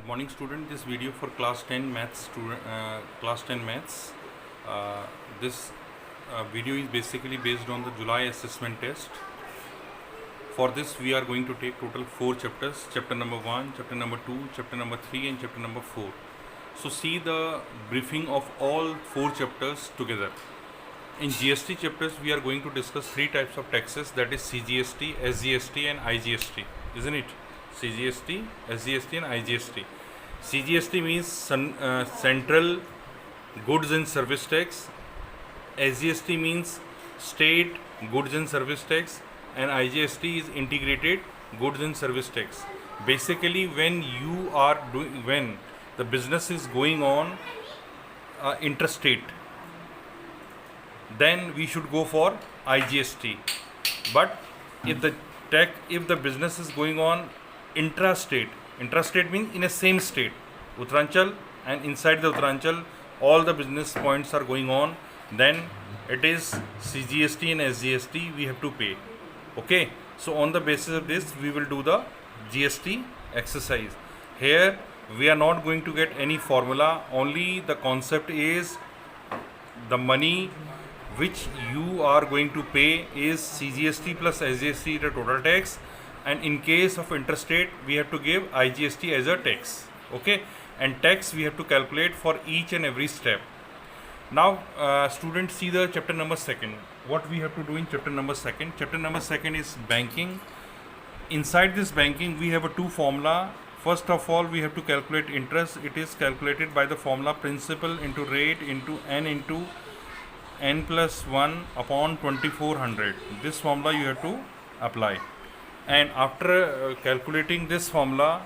Good morning, student. This video for class 10 maths student, class 10 maths. This video is basically based on the July assessment test. For this, we are going to take total 4 chapters: chapter number 1, chapter number 2, chapter number 3, and chapter number 4. So see the briefing of all 4 chapters together. In GST chapters, we are going to discuss 3 types of taxes, that is CGST, SGST, and IGST, isn't it? CGST, SGST, and IGST. CGST means Central Goods and Service Tax. SGST means State Goods and Service Tax, and IGST is Integrated Goods and Service Tax. Basically, when the business is going on interstate, then we should go for IGST. But if the business is going on intrastate means in a same state, Uttaranchal, and inside the Uttaranchal all the business points are going on, then it is CGST and SGST we have to pay. Okay, so on the basis of this we will do the GST exercise. Here we are not going to get any formula, only the concept is the money which you are going to pay is CGST plus SGST the total tax, and in case of interstate we have to give IGST as a tax. Okay, and tax we have to calculate for each and every step. Now students, see the chapter number 2nd. What we have to do in chapter number 2nd? Chapter number 2nd is banking. Inside this banking we have a 2 formula. First of all, we have to calculate interest. It is calculated by the formula principal into rate into n plus 1 upon 2400. This formula you have to apply, and after calculating this formula,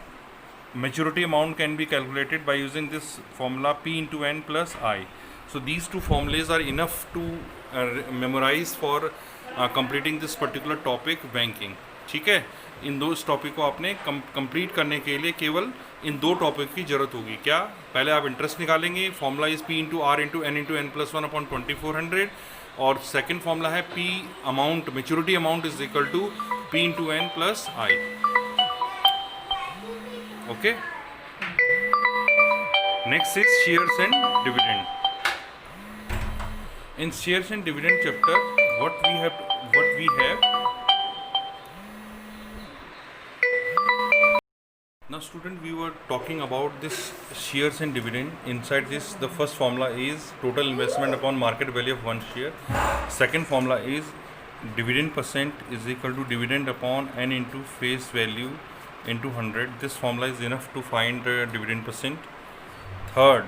maturity amount can be calculated by using this formula P into N plus I. So these 2 formulas are enough to memorize for completing this particular topic banking. ठीक है, इन 2 topic को आपने complete करने के लिए केवल इन 2 topic की ज़रूरत होगी. क्या? पहले आप इंटरेस्ट निकालेंगे, formula is P into R into N plus 1 upon 2400, और सेकेंड फॉर्मूला है P amount, maturity amount is equal to P into N plus I. Okay, next is shares and dividend. In shares and dividend chapter, what we have now, student, we were talking about this shares and dividend. Inside this, the first formula is total investment upon market value of 1 share. Second formula is dividend percent is equal to dividend upon n into face value into 100. This formula is enough to find the dividend percent. Third,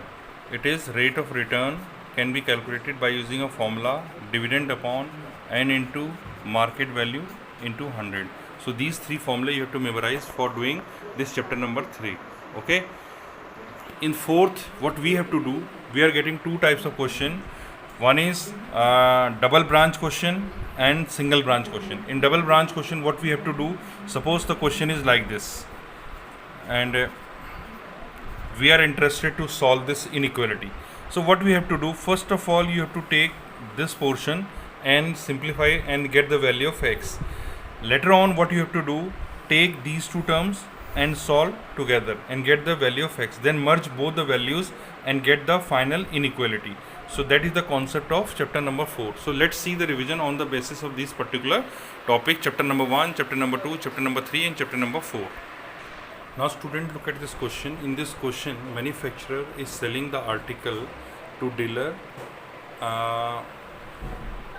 it is rate of return can be calculated by using a formula dividend upon n into market value into 100. So these 3 formula you have to memorize for doing this chapter number 3. Okay, in 4th, what we have to do, we are getting 2 types of question. One is double branch question and single branch question. In double branch question, what we have to do, suppose the question is like this, and we are interested to solve this inequality. So what we have to do, first of all, you have to take this portion and simplify and get the value of x. Later on, what you have to do, take these 2 terms and solve together and get the value of x. Then merge both the values and get the final inequality. So that is the concept of chapter number 4. So let's see the revision on the basis of this particular topic, chapter number 1, chapter number 2, chapter number 3, and chapter number 4. Now student, look at this question. In this question, manufacturer is selling the article to dealer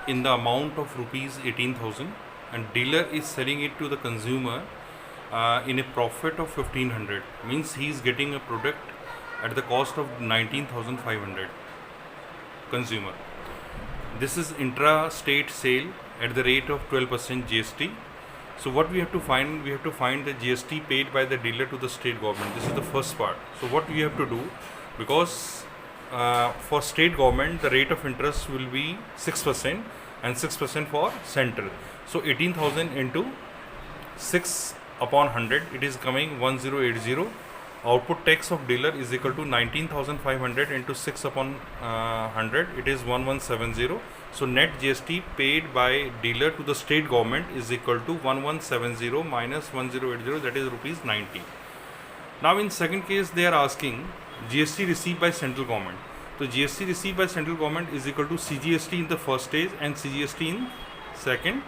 in the amount of rupees 18,000, and dealer is selling it to the consumer in a profit of 1500. Means he is getting a product at the cost of 19,500. Consumer. This is intra-state sale at the rate of 12% GST. So what we have to find, we have to find the GST paid by the dealer to the state government. This is the first part. So what we have to do, because for state government the rate of interest will be 6% and 6% for central. So 18,000 into 6 upon 100, it is coming 1080. Output tax of dealer is equal to 19,500 into 6 upon 100, it is 1170. So net GST paid by dealer to the state government is equal to 1170 minus 1080, that is rupees 90. Now in second case they are asking GST received by central government. So GST received by central government is equal to CGST in the first stage and CGST in second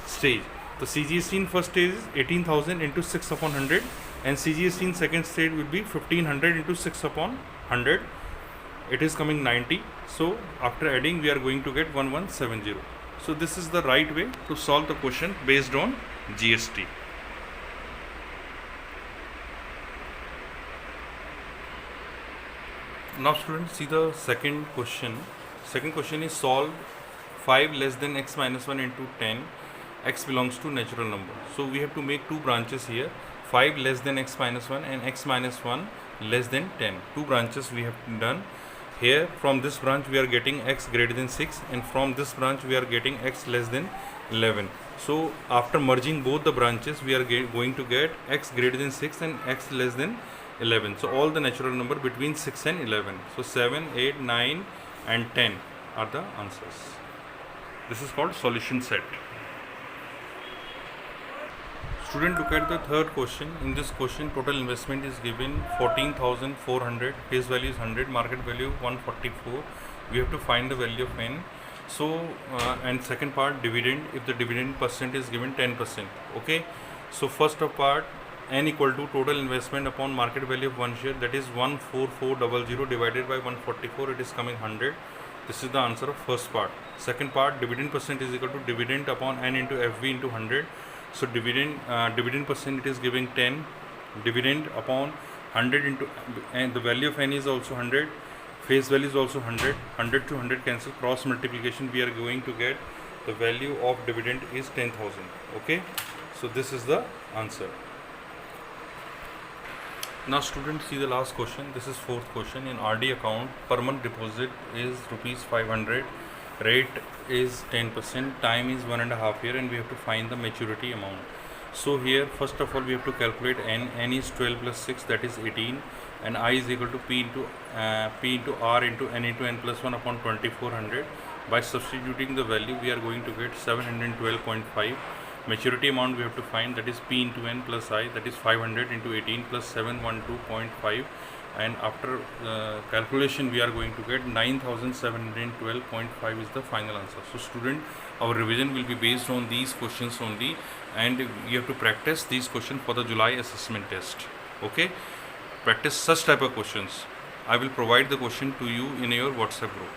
stage. The CGST in first stage is 18,000 into 6 upon 100 and CGST in second stage will be 1500 into 6 upon 100. It is coming 90. So after adding we are going to get 1170. So this is the right way to solve the question based on GST. Now students, see the second question. Second question is solve 5 less than x minus 1 into 10. X belongs to natural number. So we have to make two branches here. 5 less than x minus 1 and x minus 1 less than 10. Two branches we have done. Here from this branch we are getting x greater than 6 and from this branch we are getting x less than 11. So after merging both the branches we are going to get x greater than 6 and x less than 11. So all the natural number between 6 and 11. So 7, 8, 9 and 10 are the answers. This is called solution set. Student, look at the third question. In this question total investment is given 14,400, face value is 100, market value 144. We have to find the value of n. So and second part, dividend, if the dividend percent is given 10%. Okay, so first of part, n equal to total investment upon market value of one share, that is 14400 divided by 144, it is coming 100. This is the answer of first part. Second part, dividend percent is equal to dividend upon n into FV into 100. So dividend percent it is giving 10, dividend upon 100 into, and the value of n is also 100, face value is also 100, 100 to 100 cancel, cross multiplication we are going to get the value of dividend is 10,000. Okay, so this is the answer. Now students, see the last question. This is fourth question. In RD account, per month deposit is rupees 500, rate is 10%, time is 1.5 years, and we have to find the maturity amount. So here first of all we have to calculate n is 12 plus 6, that is 18, and I is equal to p into r into n into n plus 1 upon 2400. By substituting the value we are going to get 712.5. Maturity amount we have to find, that is p into n plus I, that is 500 into 18 plus 712.5, and after calculation we are going to get 9712.5 is the final answer. So student, our revision will be based on these questions only, and you have to practice these questions for the July assessment test. Okay, practice such type of questions. I will provide the question to you in your WhatsApp group.